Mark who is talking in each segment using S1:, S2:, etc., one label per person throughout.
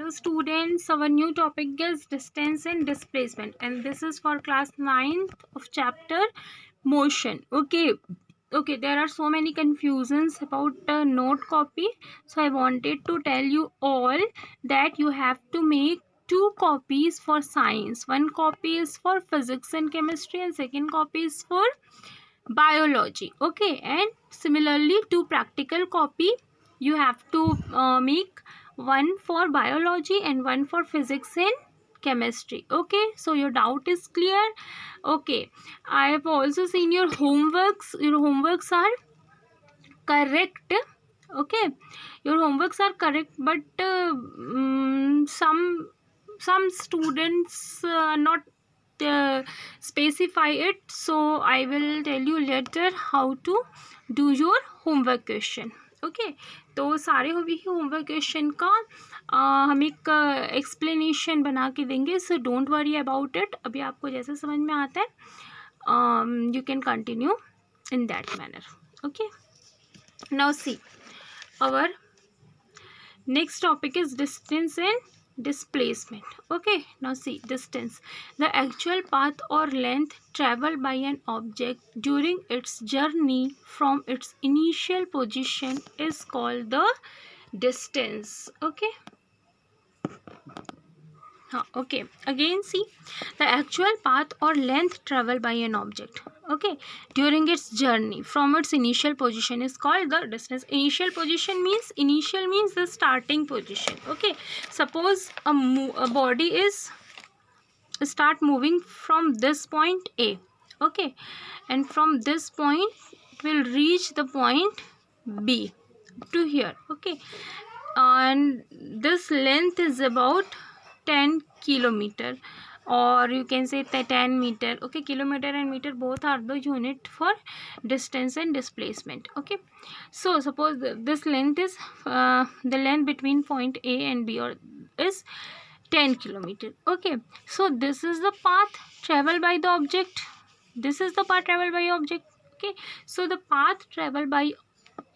S1: Hello students, our new topic is distance and displacement, and this is for class 9th of chapter motion. Okay, there are so many confusions about note copy, so I wanted to tell you all that you have to make two copies for science. One copy is for physics and chemistry and second copy is for biology. Okay, and similarly two practical copy you have to make one for biology and one for physics and chemistry. Okay, so your doubt is clear. Okay, I have also seen your homeworks are correct. Okay, your homeworks are correct, but some students not specify it, so I will tell you later how to do your homework question. Okay तो सारे homework question का हम एक explanation बना के देंगे, so don't worry about it. अभी आपको जैसे समझ में आता है you can continue in that manner. Okay, now see, our next topic is distance and displacement. Okay, now see, distance, the actual path or length traveled by an object during its journey from its initial position is called the distance. Okay, okay, again see, the actual path or length traveled by an object, okay, during its journey from its initial position is called the distance. Initial means the starting position. Okay, suppose a body is start moving from this point A. Okay, and from this point it will reach the point B to here. Okay, and this length is about 10 kilometer, or you can say 10 meter. Okay, kilometer and meter both are the unit for distance and displacement. Okay, so suppose this length is the length between point A and B is 10 kilometer. Okay, so this is the path traveled by the object. Okay, so the path traveled by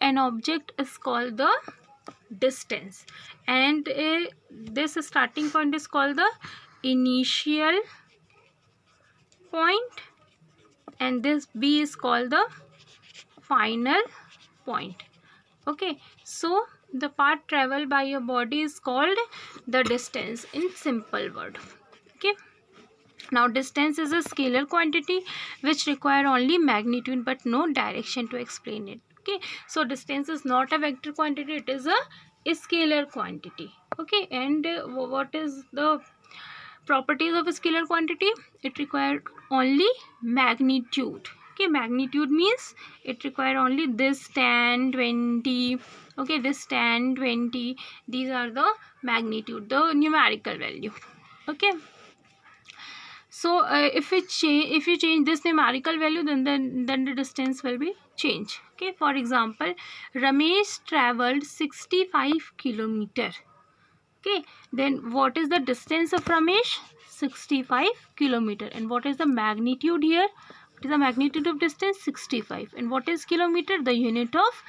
S1: an object is called the distance, and this starting point is called the initial point, and this B is called the final point. Okay, so the path traveled by a body is called the distance in simple word. Okay, now distance is a scalar quantity which require only magnitude but no direction to explain it. Okay, so distance is not a vector quantity, it is a scalar quantity. Okay, and what is the properties of a scalar quantity? It requires only magnitude. Okay, magnitude means it requires only this 10, 20. Okay, this 10, 20, these are the magnitude, the numerical value. Okay, so if you change this numerical value, then the distance will be changed. Okay, for example, Ramesh traveled 65 kilometer. Okay, then what is the distance of Ramesh? 65 kilometer. And what is the magnitude here? What is the magnitude of distance? 65. And what is kilometer? The unit of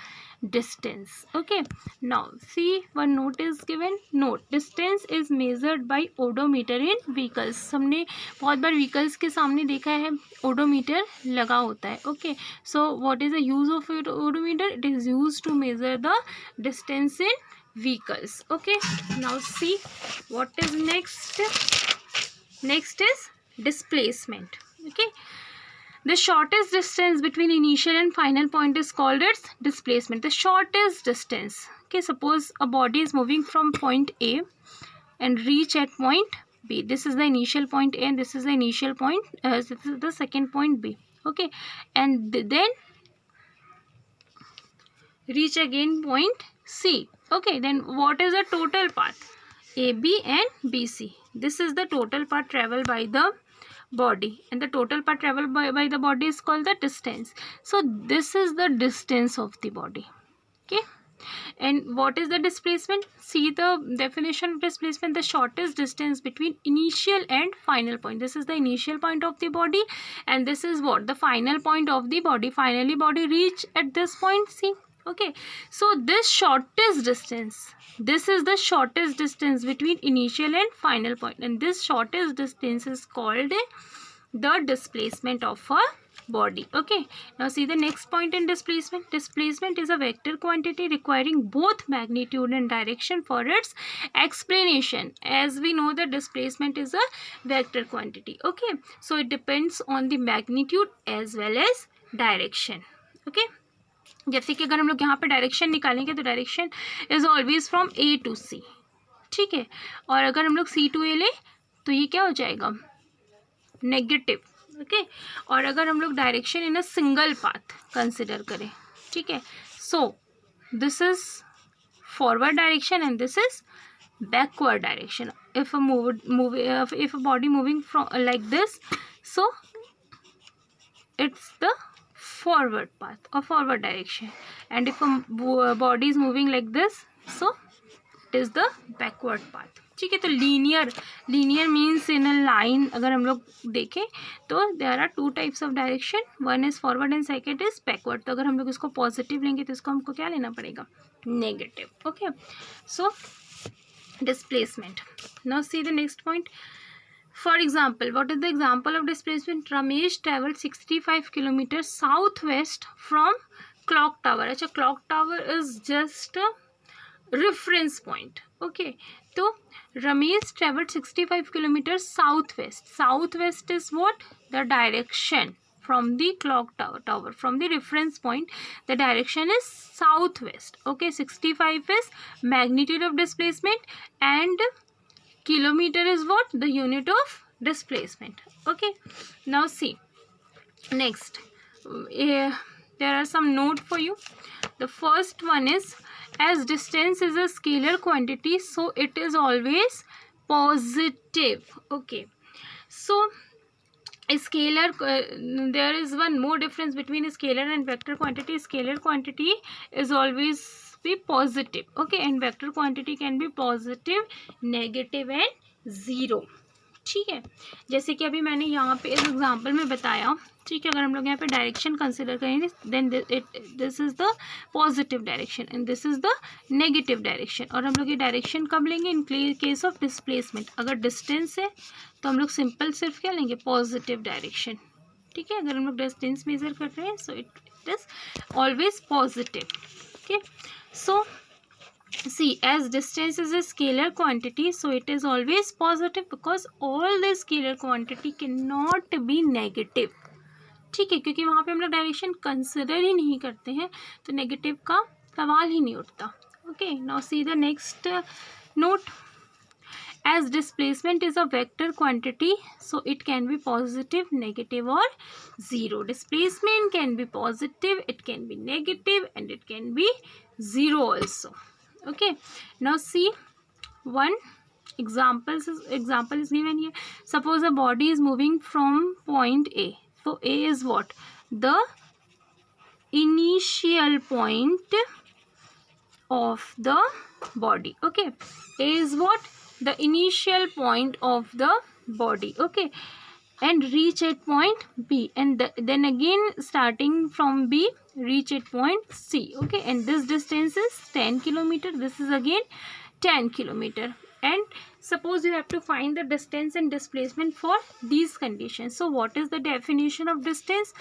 S1: distance. Okay, now see, one note is given. Note, distance is measured by odometer in vehicles. हमने बहुत बार vehicles के सामने देखा है odometer लगा होता है. Okay, so what is the use of odometer? It is used to measure the distance in vehicles. Okay, now see what is next. Next is displacement. Okay, the shortest distance between initial and final point is called its displacement. The shortest distance. Okay, suppose a body is moving from point A and reach at point B. This is the initial point A and this is the initial point, this is the second point B. Okay, and then reach again point C. Okay, then what is the total path? AB and BC. This is the total path traveled by the body, and the total path traveled by the body is called the distance. So this is the distance of the body. Okay, and what is the displacement? See the definition of displacement: the shortest distance between initial and final point. This is the initial point of the body, and this is what? The final point of the body. Finally body reach at this point. See, Okay, so this shortest distance, this is the shortest distance between initial and final point, and this shortest distance is called the displacement of a body. Okay, now see the next point in displacement. Displacement is a vector quantity requiring both magnitude and direction for its explanation. As we know that displacement is a vector quantity. Okay, so it depends on the magnitude as well as direction. Okay, जैसे कि अगर हम लोग यहाँ पे direction निकालेंगे तो direction is always from A to C, ठीक है, और अगर हम लोग सी टू ए ले तो ये क्या हो जाएगा, नेगेटिव. ओके, और अगर हम लोग direction in a single path consider करें, ठीक है, so this is forward direction and this is backward direction. If a body moving from like this, so it's the forward path or forward direction, and if a body is moving like this, so it is the backward path. ठीक है, तो linear means in a line. अगर हम लोग देखें तो there are two types of direction, one is forward and second is backward. तो अगर हम लोग इसको पॉजिटिव लेंगे तो इसको हमको क्या लेना पड़ेगा, negative. Okay, so displacement. Now see the next point. For example, what is the example of displacement? Ramesh traveled 65 kilometers southwest from clock tower. अच्छा, clock tower is just a reference point. Okay, तो Ramesh traveled 65 kilometers southwest. Southwest is what? The direction from the clock tower, from the reference point, the direction is southwest. Okay, 65 is magnitude of displacement and kilometer is what? The unit of displacement. Okay, now see next, there are some note for you. The first one is, as distance is a scalar quantity, so it is always positive. Okay, so scalar, there is one more difference between scalar and vector quantity. Scalar quantity is always be positive. Okay, and vector quantity can be positive, negative and zero. ठीक है, जैसे कि अभी मैंने यहाँ पे इस example में बताया. ठीक है, अगर हम लोग यहाँ पे डायरेक्शन कंसिडर करेंगे, then this is the positive direction and this is the negative direction. और हम लोग ये डायरेक्शन कब लेंगे, इन केस ऑफ डिस्प्लेसमेंट. अगर डिस्टेंस है तो हम लोग सिंपल सिर्फ क्या लेंगे, पॉजिटिव डायरेक्शन. ठीक है, अगर हम लोग डिस्टेंस मेजर कर रहे हैं, so it is always positive. Okay, so see, as distance is a scalar quantity, so it is always positive because all the scalar quantity cannot be negative. ठीक है, क्योंकि वहाँ पे हम लोग डायरेक्शन कंसिडर ही नहीं करते हैं, तो नेगेटिव का सवाल ही नहीं उठता. Okay, now see the next note. As displacement is a vector quantity, so it can be positive, negative or zero. Displacement can be positive, it can be negative and it can be zero also. Okay, now see one example is given here. Suppose a body is moving from point A. So A is what? The initial point of the body. Okay, A is what? The initial point of the body. Okay, and reach at point B, and then again starting from B reach at point C. Okay, and this distance is 10 kilometer. This is again 10 kilometer, and suppose you have to find the distance and displacement for these conditions. So what is the definition of distance?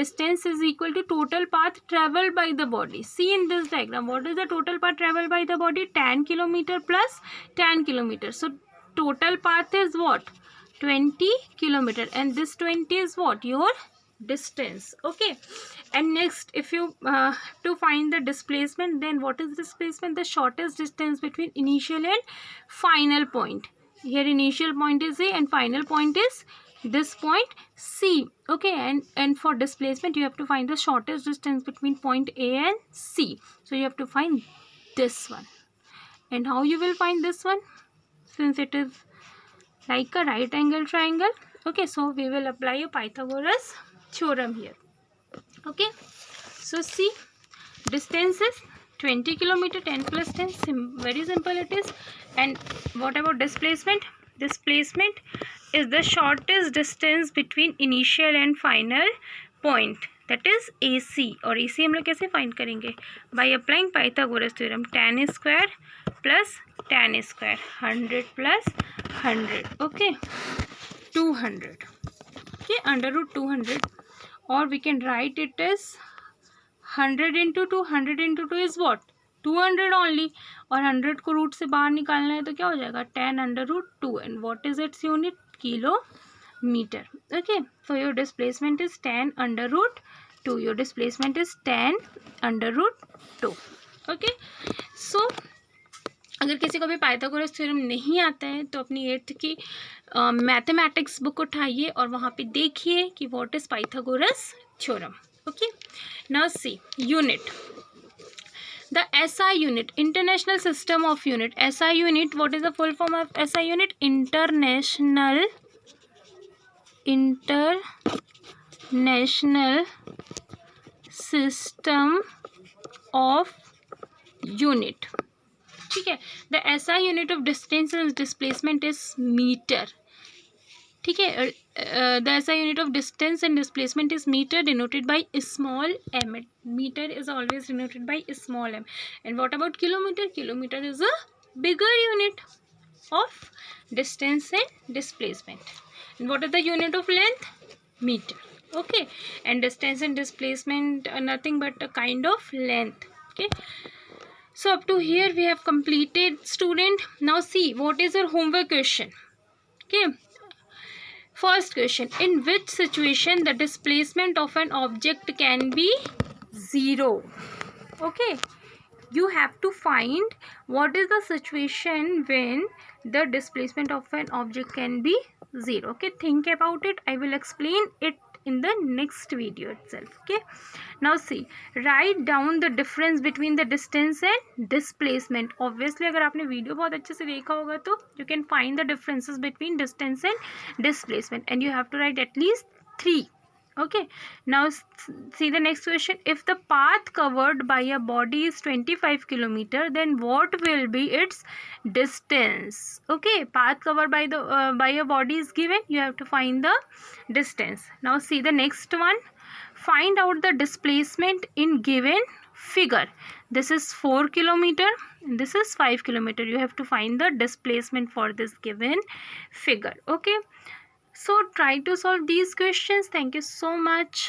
S1: Distance is equal to total path traveled by the body. See in this diagram, what is the total path traveled by the body? 10 kilometer plus 10 kilometer. So total path is what? 20 kilometer, and this 20 is what? Your distance. Okay, and next, if you to find the displacement, then what is displacement? The shortest distance between initial and final point. Here initial point is A and final point is this point C. Okay, and for displacement you have to find the shortest distance between point A and C. So you have to find this one. And how you will find this one? Since it is like a right angle triangle. Okay, so we will apply a Pythagoras theorem here. Okay, so see, distance is 20 kilometer, 10 plus 10, very simple it is. And what about displacement? Displacement is the shortest distance between initial and final point. That is AC। और AC हम लोग कैसे find करेंगे? By applying Pythagoras theorem, tan square plus tan square, 100 plus 100, okay 200, okay, under root 200, or we can write it as 100 into 2, 100 into 2 is what? 200 only, और 100 को root से बाहर निकालना है तो क्या हो जाएगा? 10 under root 2, and what is its unit? Kilometer, okay, so your displacement is 10 under root 2, your displacement is 10 under root 2, okay। So अगर किसी को भी पाइथागोरस थ्योरम नहीं आता है तो अपनी 8th की मैथमेटिक्स बुक उठाइए और वहाँ पे देखिए कि what is Pythagoras theorem, okay. Now SI unit, the SI unit, international system of unit. SI unit, what is the full form of SI unit? International system of unit, ठीक है। The SI unit of distance and displacement is metre, ठीक है। The SI unit of distance and displacement is metre, denoted by small m। Metre is always denoted by small m। And what about kilometre? Kilometre is a bigger unit of distance and displacement. And what is the unit of length? Metre, okay, and distance and displacement are nothing but a kind of length, okay। So up to here we have completed, student। Now see what is your homework question, okay। First question, in which situation the displacement of an object can be 0, okay। You have to find what is the situation when the displacement of an object can be 0, okay। Think about it, I will explain it in the next video itself, okay। Now see, write down the difference between the distance and displacement। Obviously अगर आपने video बहुत अच्छे से देखा होगा तो you can find the differences between distance and displacement, and you have to write at least 3, okay। Now see the next question, if the path covered by a body is 25 kilometer, then what will be its distance, okay। Path covered by the by a body is given, you have to find the distance। Now see the next one, find out the displacement in given figure। This is 4 kilometer, this is 5 kilometer, you have to find the displacement for this given figure, okay। So try to solve these questions. Thank you so much.